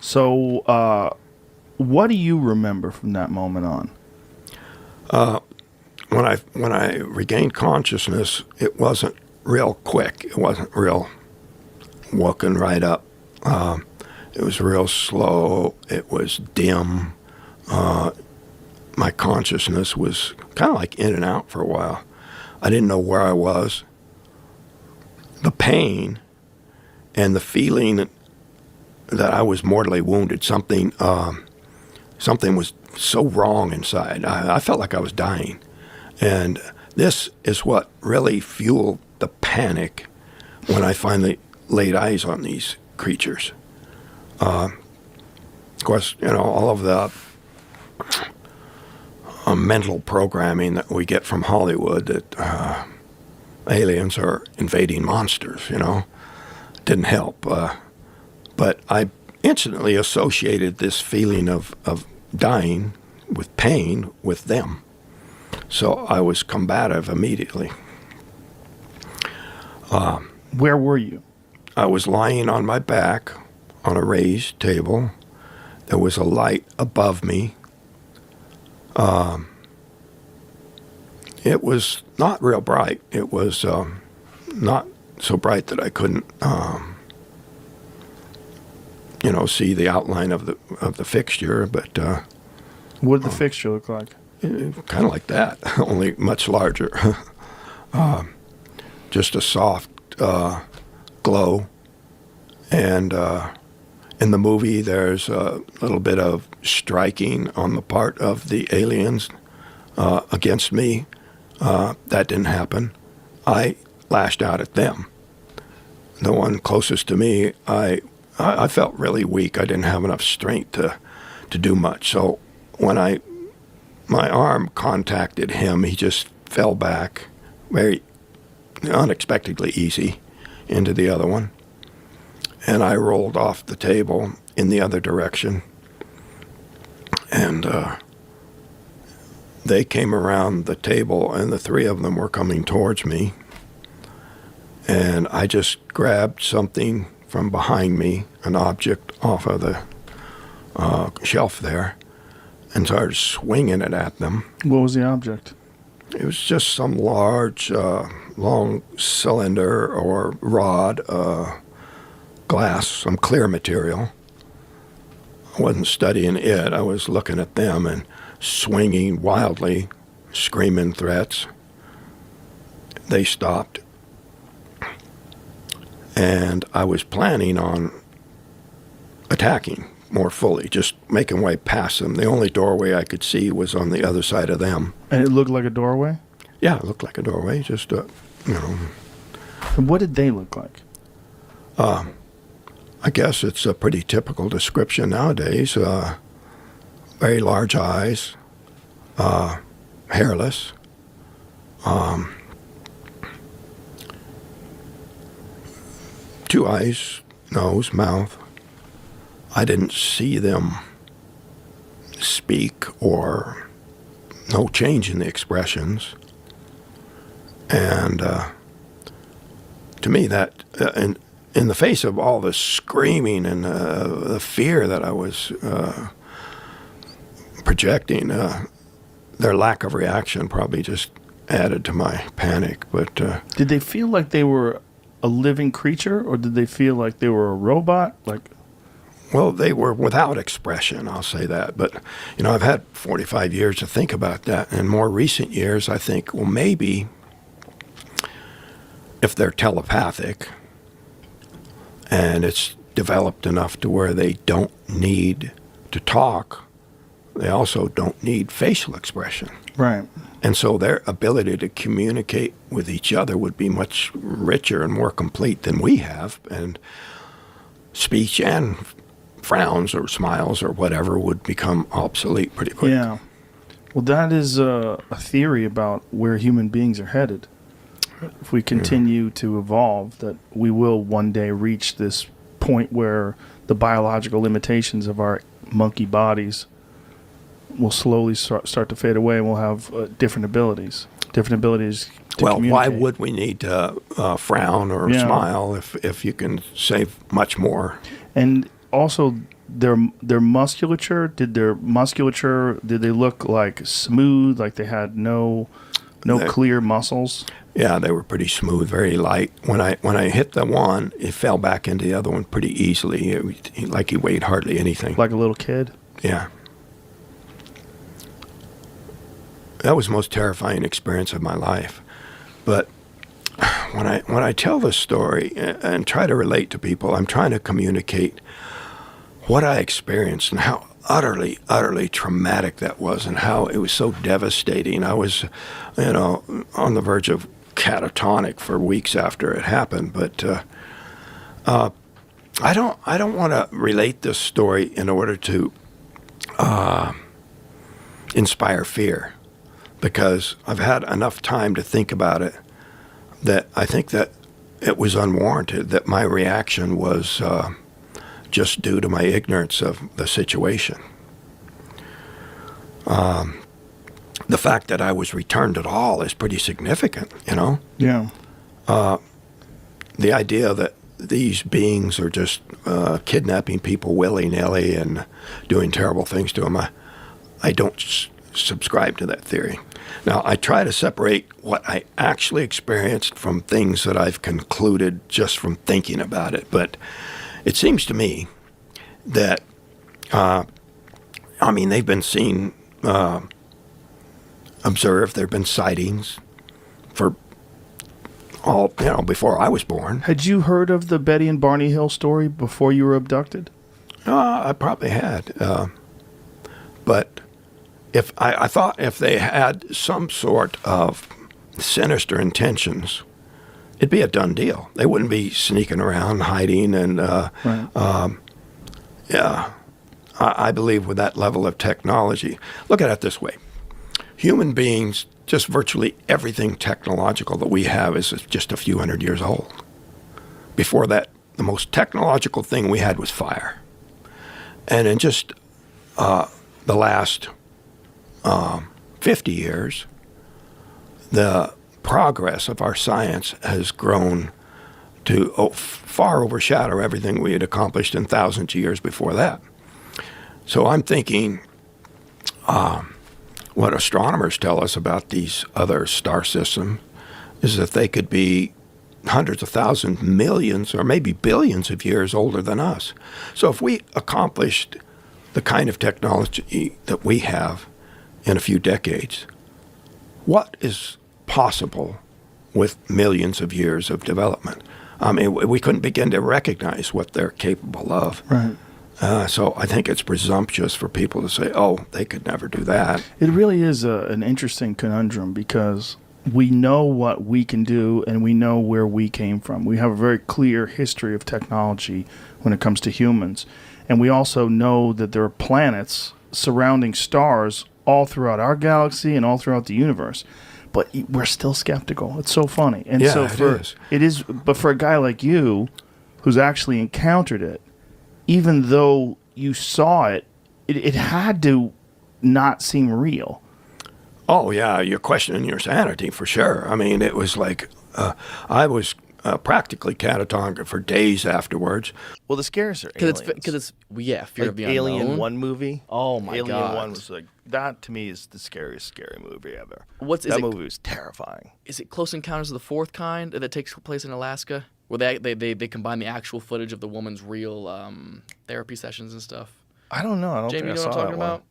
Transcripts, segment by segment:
So, what do you remember from that moment on? When I regained consciousness, it wasn't real quick. It wasn't real woken right up. It was real slow. It was dim. My consciousness was kind of like in and out for a while. I didn't know where I was. The pain and the feeling that I was mortally wounded, something was so wrong inside. I felt like I was dying. And this is what really fueled the panic when I finally laid eyes on these creatures. Of course, all of the mental programming that we get from Hollywood that aliens are invading monsters, didn't help. But I instantly associated this feeling of dying with pain with them. So I was combative immediately. Where were you? I was lying on my back on a raised table. There was a light above me. It was not real bright. It was not so bright that I couldn't, see the outline of the fixture. But what did the fixture look like? Kind of like that, only much larger. Just a soft glow. And in the movie, there's a little bit of striking on the part of the aliens against me. That didn't happen. I lashed out at them. The one closest to me, I felt really weak. I didn't have enough strength to do much. So when my arm contacted him, he just fell back very unexpectedly easy into the other one. And I rolled off the table in the other direction. And they came around the table, and the three of them were coming towards me. And I just grabbed something from behind me, an object off of the shelf there, and started swinging it at them. What was the object? It was just some large, long cylinder or rod, glass, some clear material. I wasn't studying it. I was looking at them and swinging wildly, screaming threats. They stopped. And I was planning on attacking more fully, just making way past them. The only doorway I could see was on the other side of them. And it looked like a doorway? Yeah, it looked like a doorway, just, And what did they look like? I guess it's a pretty typical description nowadays. Very large eyes, hairless, two eyes, nose, mouth. I didn't see them speak or no change in the expressions. And to me, that in the face of all the screaming and the fear that I was projecting, their lack of reaction probably just added to my panic. But did they feel like they were a living creature, or did they feel like they were a robot? Well, they were without expression, I'll say that. But, I've had 45 years to think about that. In more recent years, I think, well, maybe if they're telepathic and it's developed enough to where they don't need to talk, they also don't need facial expression. Right. And so their ability to communicate with each other would be much richer and more complete than we have. And speech and frowns or smiles or whatever would become obsolete pretty quick. Yeah. Well, that is a theory about where human beings are headed. If we continue to evolve, that we will one day reach this point where the biological limitations of our monkey bodies will slowly start to fade away, and we'll have different abilities to communicate. Why would we need to frown or smile if you can say much more? And also, their musculature, did they look like smooth, like they had no clear muscles? Yeah, they were pretty smooth, very light. When I hit the one, it fell back into the other one pretty easily. Like he weighed hardly anything. Like a little kid? Yeah. That was the most terrifying experience of my life. But when I tell this story and try to relate to people, I'm trying to communicate what I experienced and how utterly, utterly traumatic that was and how it was so devastating. I was, on the verge of catatonic for weeks after it happened. But I don't want to relate this story in order to inspire fear, because I've had enough time to think about it that I think that it was unwarranted, that my reaction was just due to my ignorance of the situation. The fact that I was returned at all is pretty significant, Yeah. The idea that these beings are just kidnapping people willy-nilly and doing terrible things to them, I don't subscribe to that theory. Now, I try to separate what I actually experienced from things that I've concluded just from thinking about it. But it seems to me that, they've been seen, observed, there have been sightings for all, before I was born. Had you heard of the Betty and Barney Hill story before you were abducted? I probably had. But if I thought if they had some sort of sinister intentions, it'd be a done deal. They wouldn't be sneaking around, hiding, and Right. yeah. I believe with that level of technology. Look at it this way. Human beings, just virtually everything technological that we have is just a few hundred years old. Before that, the most technological thing we had was fire. And in just the last 50 years, the progress of our science has grown to far overshadow everything we had accomplished in thousands of years before that. So I'm thinking what astronomers tell us about these other star systems is that they could be hundreds of thousands, millions, or maybe billions of years older than us. So if we accomplished the kind of technology that we have in a few decades, what is possible with millions of years of development? We couldn't begin to recognize what they're capable of. Right. So I think it's presumptuous for people to say, oh, they could never do that. It really is an interesting conundrum, because we know what we can do and we know where we came from. We have a very clear history of technology when it comes to humans. And we also know that there are planets surrounding stars all throughout our galaxy and all throughout the universe. But we're still skeptical. It's so funny. And Yeah, so it is. But for a guy like you who's actually encountered it, even though you saw it, it had to not seem real. Oh, yeah, you're questioning your sanity for sure. It was like I was practically catatonic for days afterwards. Well, the scares are aliens. Because it's fear of the Alien unknown. 1 movie. Oh my Alien God. 1 was that to me is the scariest scary movie ever. That movie was terrifying. Is it Close Encounters of the Fourth Kind that takes place in Alaska, where they combine the actual footage of the woman's real therapy sessions and stuff? I don't know. I don't Jamie, think you I know saw what I'm talking that one. about?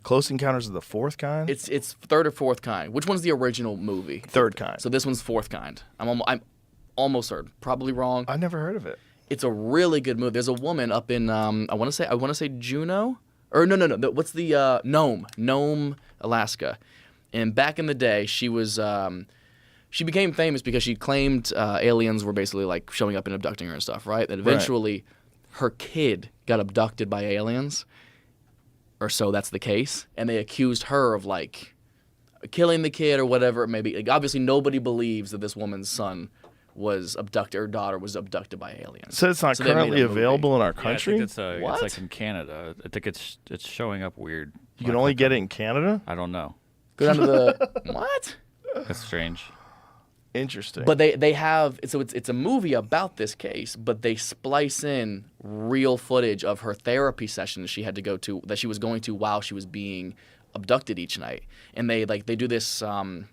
Close Encounters of the Fourth Kind? It's third or fourth kind. Which one's the original movie? Third kind. So this one's fourth kind. I'm almost certain. Probably wrong. I've never heard of it. It's a really good movie. There's a woman up in I want to say Juneau, or no. What's the Nome, Alaska? And back in the day, she was she became famous because she claimed aliens were basically like showing up and abducting her and stuff, right? And eventually, her kid got abducted by aliens, or so that's the case, and they accused her of like killing the kid or whatever it may be. Like, obviously, nobody believes that this woman's son was abducted, or daughter was abducted by aliens. So it's not So they made currently a movie. available in our Yeah, I country? think it's What? like in Canada. I think it's showing up weird. You can only get it in Canada? I don't know. Go down to the what? That's strange. Interesting. But they have, so it's a movie about this case, but they splice in real footage of her therapy session that she was going to while she was being abducted each night. And they do this, I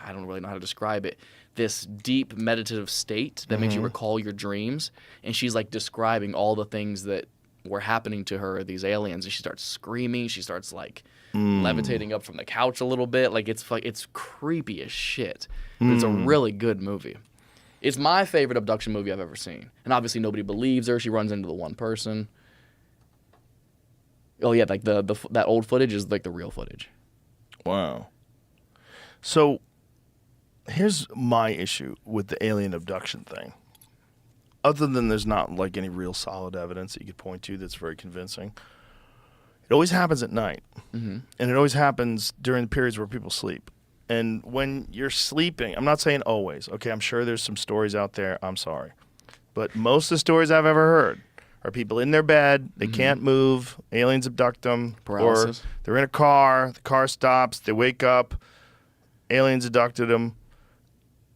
don't really know how to describe it, this deep meditative state that makes you recall your dreams. And she's like describing all the things that were happening to her, these aliens, and she starts screaming. She starts like levitating up from the couch a little bit. Like it's creepy as shit. But it's a really good movie. It's my favorite abduction movie I've ever seen. And obviously nobody believes her. She runs into the one person. Oh yeah, like that old footage is like the real footage. Wow. So here's my issue with the alien abduction thing. Other than there's not like any real solid evidence that you could point to that's very convincing. It always happens at night. And it always happens during the periods where people sleep. And when you're sleeping, I'm not saying always. Okay, I'm sure there's some stories out there. I'm sorry. But most of the stories I've ever heard are people in their bed, they can't move, aliens abduct them, Paralysis. or they're in a car, the car stops, they wake up, aliens abducted them.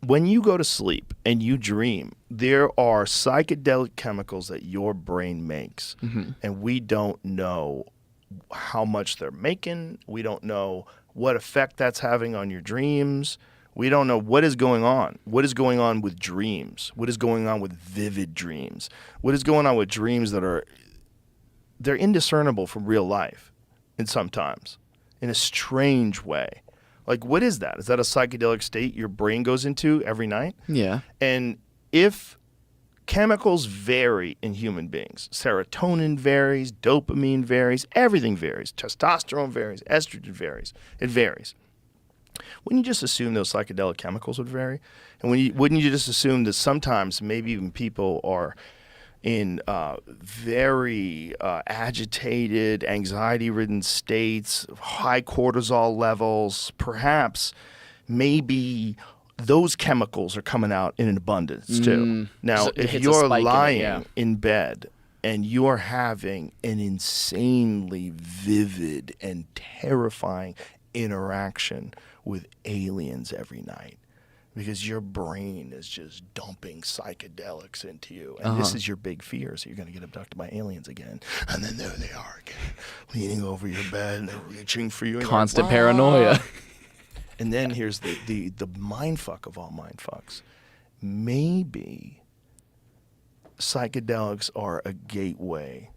When you go to sleep and you dream, there are psychedelic chemicals that your brain makes, and we don't know how much they're making. We don't know what effect that's having on your dreams. We don't know what is going on. What is going on with dreams? What is going on with vivid dreams? What is going on with dreams that they're indiscernible from real life in sometimes, in a strange way. Like, what is that? Is that a psychedelic state your brain goes into every night? Yeah. And if chemicals vary in human beings, serotonin varies, dopamine varies, everything varies, testosterone varies, estrogen varies, it varies. Wouldn't you just assume those psychedelic chemicals would vary? And wouldn't you just assume that sometimes maybe even people are in very agitated, anxiety-ridden states, high cortisol levels, perhaps maybe those chemicals are coming out in an abundance too. Now, So it if hits a you're spike in it, lying yeah. in bed and you're having an insanely vivid and terrifying interaction with aliens every night, because your brain is just dumping psychedelics into you. And this is your big fear. So you're going to get abducted by aliens again. And then there they are again, leaning over your bed and they're reaching for you. And Constant you're like, paranoia. and then here's the mind fuck of all mind fucks. Maybe psychedelics are a gateway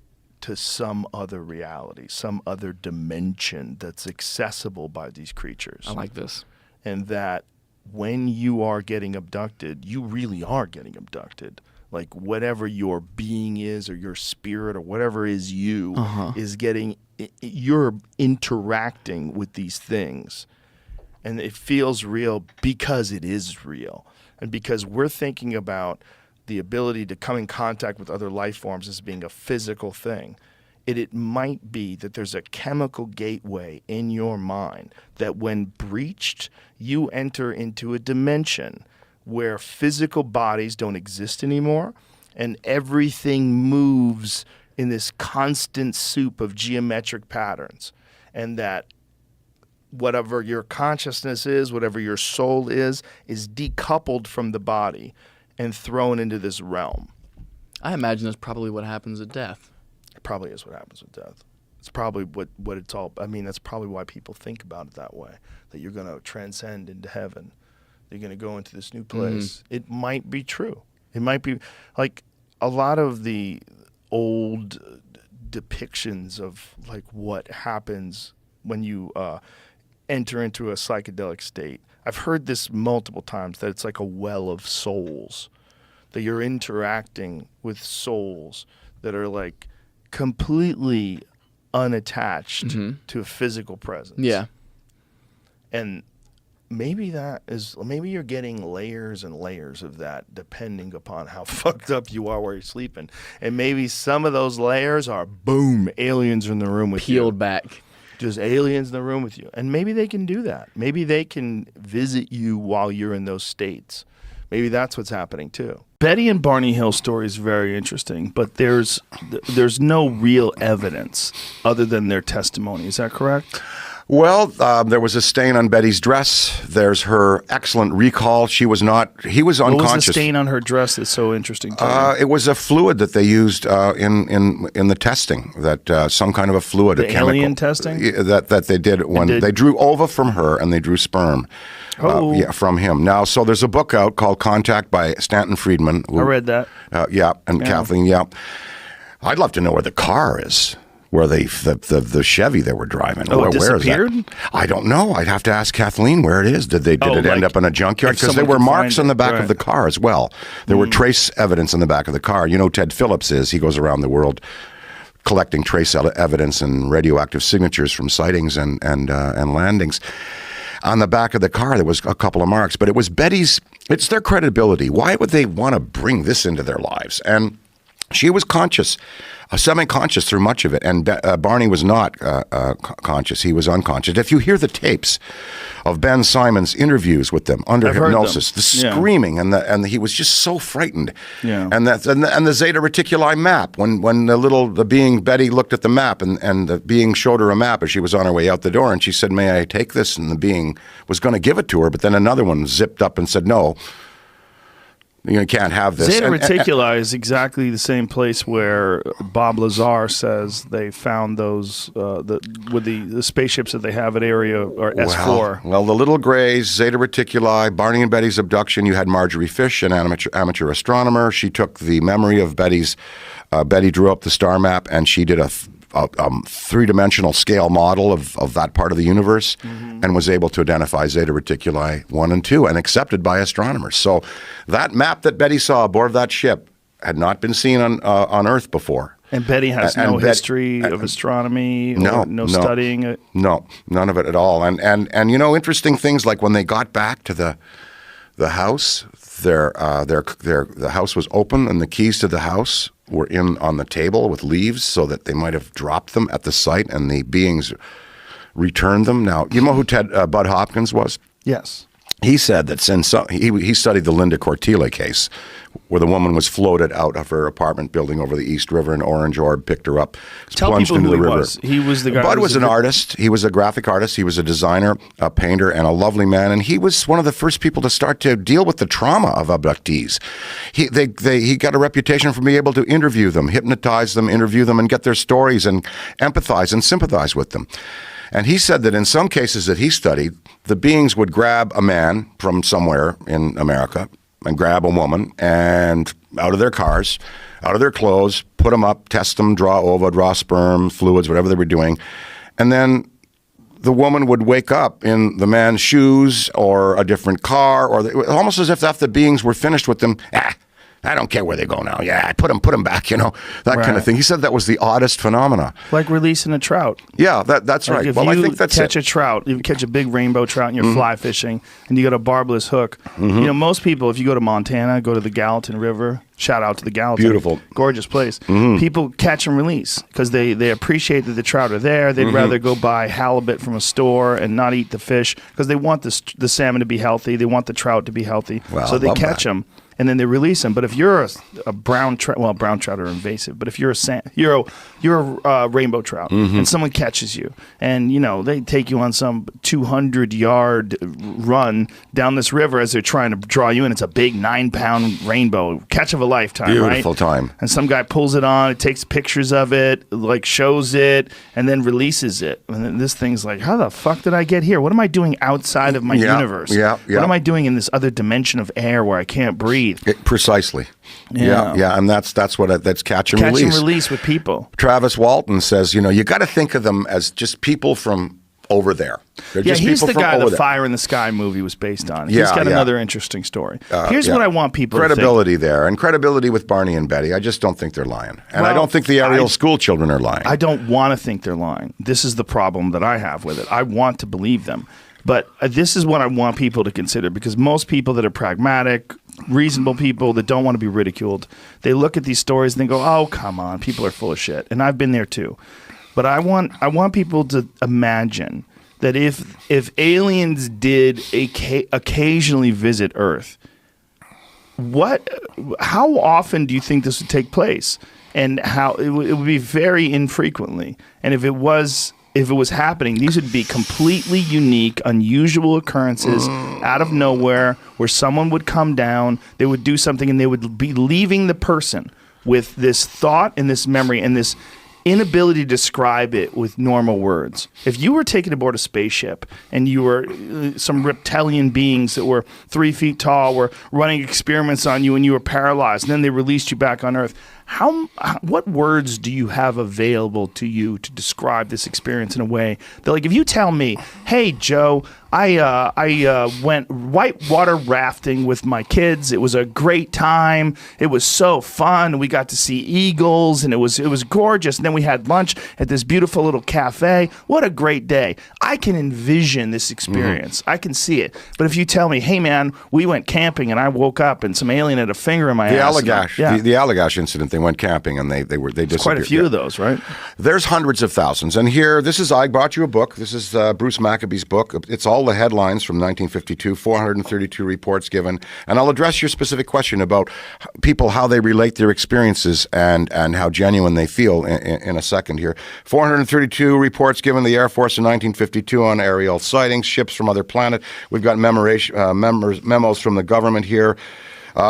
to some other reality, some other dimension that's accessible by these creatures. I like this. And that when you are getting abducted, you really are getting abducted. Like whatever your being is or your spirit or whatever is you is getting, you're interacting with these things. And it feels real because it is real. And because we're thinking about the ability to come in contact with other life forms as being a physical thing. It might be that there's a chemical gateway in your mind that when breached, you enter into a dimension where physical bodies don't exist anymore and everything moves in this constant soup of geometric patterns. And that whatever your consciousness is, whatever your soul is decoupled from the body and thrown into this realm. I imagine that's probably what happens at death. It probably is what happens with death. It's probably what it's all, I mean, that's probably why people think about it that way, that you're going to transcend into heaven. You're going to go into this new place. It might be true. It might be, like, a lot of the old depictions of, like, what happens when you enter into a psychedelic state. I've heard this multiple times, that it's like a well of souls, that you're interacting with souls that are, like, completely unattached to a physical presence. Yeah. And maybe you're getting layers and layers of that depending upon how fucked up you are while you're sleeping. And maybe some of those layers are, boom, aliens are in the room with you. Peeled back. Just aliens in the room with you. And maybe they can do that. Maybe they can visit you while you're in those states. Maybe that's what's happening too. Betty and Barney Hill story is very interesting, but there's no real evidence other than their testimony. Is that correct? Well, there was a stain on Betty's dress. There's her excellent recall. He was unconscious. What was the stain on her dress that's so interesting to you? It was a fluid that they used in the testing, that some kind of a fluid, The a chemical. alien testing? That they did when they drew ova from her and they drew sperm. From him. Now, so there's a book out called Contact by Stanton Friedman. I read that. Kathleen, I'd love to know where the car is. Where the Chevy they were driving. Oh, it where disappeared? is that? I don't know. I'd have to ask Kathleen where it is. Did it end up in a junkyard? Because there were marks on the back of the car as well. There were trace evidence on the back of the car. You know, Ted Phillips he goes around the world collecting trace evidence and radioactive signatures from sightings and landings. On the back of the car, there was a couple of marks, but it was Betty's. It's their credibility. Why would they want to bring this into their lives? And she was conscious. Semi-conscious through much of it, and Barney was not conscious. He was unconscious. If you hear the tapes of Ben Simon's interviews with them under hypnosis, the screaming and he was just so frightened. Yeah. And the Zeta Reticuli map, when the being Betty looked at the map and the being showed her a map as she was on her way out the door, and she said, "May I take this?" And the being was going to give it to her, but then another one zipped up and said, "No. You can't have this." Zeta Reticuli is exactly the same place where Bob Lazar says they found those with the spaceships that they have at Area or S4. Well, the Little Grays, Zeta Reticuli, Barney and Betty's abduction. You had Marjorie Fish, an amateur astronomer. She took the memory of Betty's. Betty drew up the star map, and she did a three-dimensional scale model of that part of the universe, and was able to identify Zeta Reticuli 1 and 2 and accepted by astronomers. So that map that Betty saw aboard that ship had not been seen on Earth before. And Betty has no history of astronomy or no studying it? No, none of it at all. And you know, interesting things like when they got back to the house, the house was open and the keys to the house were on the table with leaves so that they might have dropped them at the site and the beings returned them. Now, you know who Bud Hopkins was? Yes. He said that since he studied the Linda Cortile case, where the woman was floated out of her apartment building over the East River, and Orange Orb picked her up, plunged into the river. He was the guy. Bud was an artist. He was a graphic artist. He was a designer, a painter, and a lovely man. And he was one of the first people to start to deal with the trauma of abductees. He got a reputation for being able to interview them, hypnotize them, interview them, and get their stories and empathize and sympathize with them. And he said that in some cases that he studied, the beings would grab a man from somewhere in America and grab a woman and out of their cars, out of their clothes, put them up, test them, draw ova, draw sperm, fluids, whatever they were doing. And then the woman would wake up in the man's shoes or a different car, or almost as if the beings were finished with them. I don't care where they go now. Yeah, put them back, you know, that kind of thing. He said that was the oddest phenomena. Like releasing a trout. Yeah, that's right. If well, you I think that's catch a trout, you catch a big rainbow trout and you're fly fishing and you got a barbless hook. You know, most people, if you go to Montana, go to the Gallatin River, shout out to the Gallatin. Beautiful. Gorgeous place. People catch and release because they appreciate that the trout are there. They'd rather go buy halibut from a store and not eat the fish because they want the salmon to be healthy. They want the trout to be healthy. Well, so they catch them. And then they release them. But if you're a brown trout, well, brown trout are invasive. But if you're a rainbow trout, and someone catches you, and you know they take you on some 200-yard run down this river as they're trying to draw you in. It's a big 9-pound rainbow, catch of a lifetime, beautiful right? time. And some guy pulls it on, it takes pictures of it, like shows it, and then releases it. And then this thing's like, how the fuck did I get here? What am I doing outside of my universe? Yeah. What am I doing in this other dimension of air where I can't breathe? Precisely. Yeah, and that's catch and release. Catch and release with people. Travis Walton says, you know, you got to think of them as just people from over there. They're just he's people the from guy over the there. Fire in the Sky movie was based on. He's got another interesting story. Here's what I want people credibility to think. there, and credibility with Barney and Betty. I just don't think they're lying, and I don't think the Ariel school children are lying. I don't want to think they're lying. This is the problem that I have with it. I want to believe them. But this is what I want people to consider, because most people that are pragmatic, reasonable people that don't want to be ridiculed, they look at these stories and they go, oh, come on, people are full of shit. And I've been there too. But I want people to imagine that if aliens did occasionally visit Earth, how often do you think this would take place? And how it would be very infrequently. And if it was if it was happening, these would be completely unique, unusual occurrences out of nowhere where someone would come down, they would do something, and they would be leaving the person with this thought and this memory and this inability to describe it with normal words. If you were taken aboard a spaceship and you were some reptilian beings that were 3 feet tall were running experiments on you and you were paralyzed, and then they released you back on Earth, what words do you have available to you to describe this experience in a way that, like, if you tell me, hey, Joe, I went whitewater rafting with my kids. It was a great time. It was so fun. We got to see eagles, and it was gorgeous. And then we had lunch at this beautiful little cafe. What a great day. I can envision this experience. I can see it. But if you tell me, hey, man, we went camping, and I woke up, and some alien had a finger in my ass. The Allagash incident, they went camping, and they disappeared. Quite a few of those, right? There's hundreds of thousands. And here, I brought you a book. This is Bruce Maccabee's book. It's all the headlines from 1952, 432 reports given. And I'll address your specific question about people, how they relate their experiences and how genuine they feel in a second here. 432 reports given the Air Force in 1952 on aerial sightings, ships from other planet. We've got memos from the government here.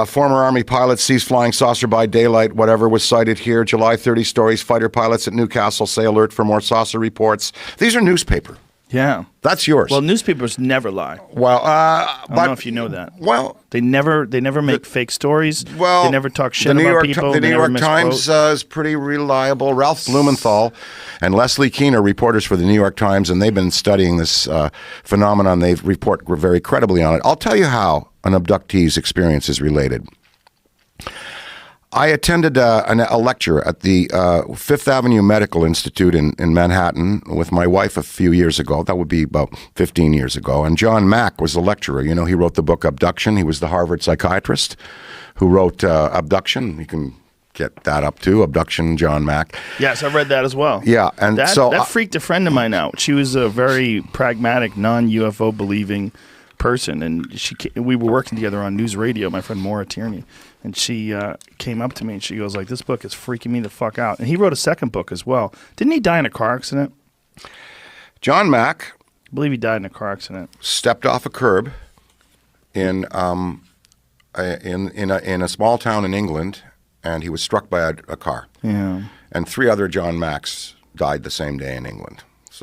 Former Army pilot sees flying saucer by daylight, whatever was cited here. July 30 stories, fighter pilots at Newcastle say alert for more saucer reports. These are newspaper. Yeah. That's yours. Well, newspapers never lie. Well, I don't know if you know that. Well, they never make fake stories. Well, they never talk shit about people. The New York Times is pretty reliable. Ralph Blumenthal and Leslie Keene are reporters for the New York Times, and they've been studying this phenomenon. They report very credibly on it. I'll tell you how an abductee's experience is related. I attended a lecture at the Fifth Avenue Medical Institute in Manhattan with my wife a few years ago. That would be about 15 years ago. And John Mack was the lecturer. You know, he wrote the book Abduction. He was the Harvard psychiatrist who wrote Abduction. You can get that up too, Abduction, John Mack. Yes, I read that as well. Yeah, and that freaked a friend of mine out. She was a very pragmatic, non-UFO believing person, and we were working together on news radio, my friend Maura Tierney, and she came up to me and she goes like, this book is freaking me the fuck out. And he wrote a second book as well. Didn't he die in a car accident? John Mack, I believe he died in a car accident. Stepped off a curb in a small town in England, and he was struck by a car. Yeah. And 3 other John Macks died the same day in England.